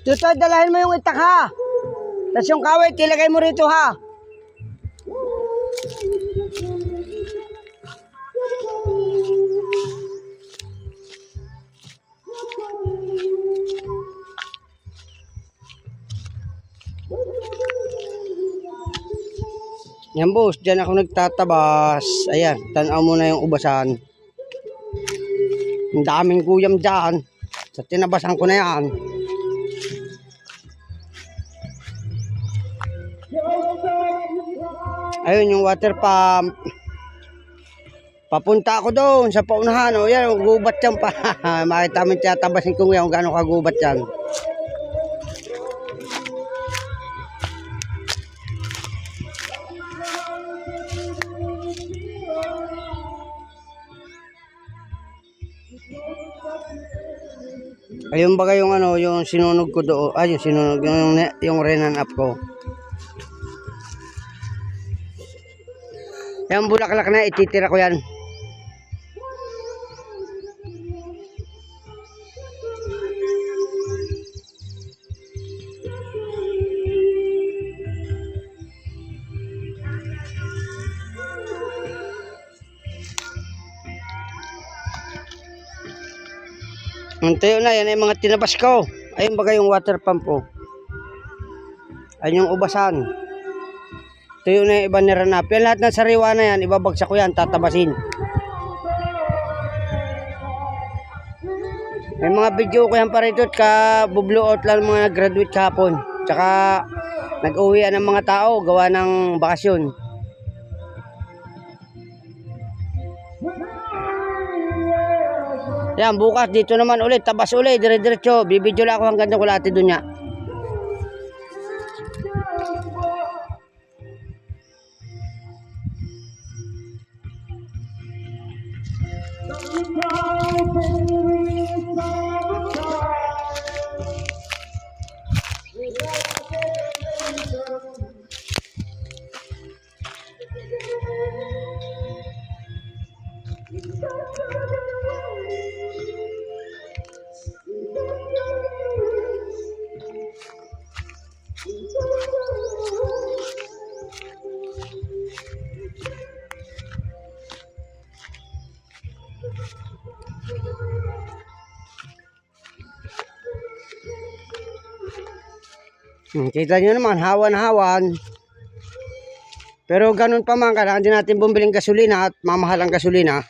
Tutoy, dalahin mo yung itak ha. Tapos yung kawit, ilagay mo rito ha. Yan boss, dyan ako nagtatabas. Ayan, tanaw mo na yung ubasan. Ang daming guyam dyan. Sa tinabasan ko na yan. Ayun yung water pump. Papunta ako doon sa paunahan. O yan, gubat yan pa. Makita mo tiyatabasin ko ngayon kung gaano kagubat yan. Ayun baga yung ano, yung sinunog ko doon. Ay, yung sinunog, yung renan up ko. Yung bulaklak na, ititira ko yan. Ang tayo na, yan ay mga tinabas ko. Ayun baga yung water pump ko. Ayun yung ubasan. Tayo na yung iba niranap. Yan lahat ng sariwa na yan, ibabagsak ko yan, tatabasin. May mga video ko yan pa rito at kabublo out lang mga graduate kahapon. Tsaka nag-uwi ng mga tao, gawa ng bakasyon. Yan, bukas dito naman ulit, tabas ulit, dire-diretso. Bibidyo lang ako hanggang kulati doon niya. Kita nyo naman, hawan-hawan. Pero ganun pa man, kailangan din natin bumiling gasolina at mamahal ang gasolina.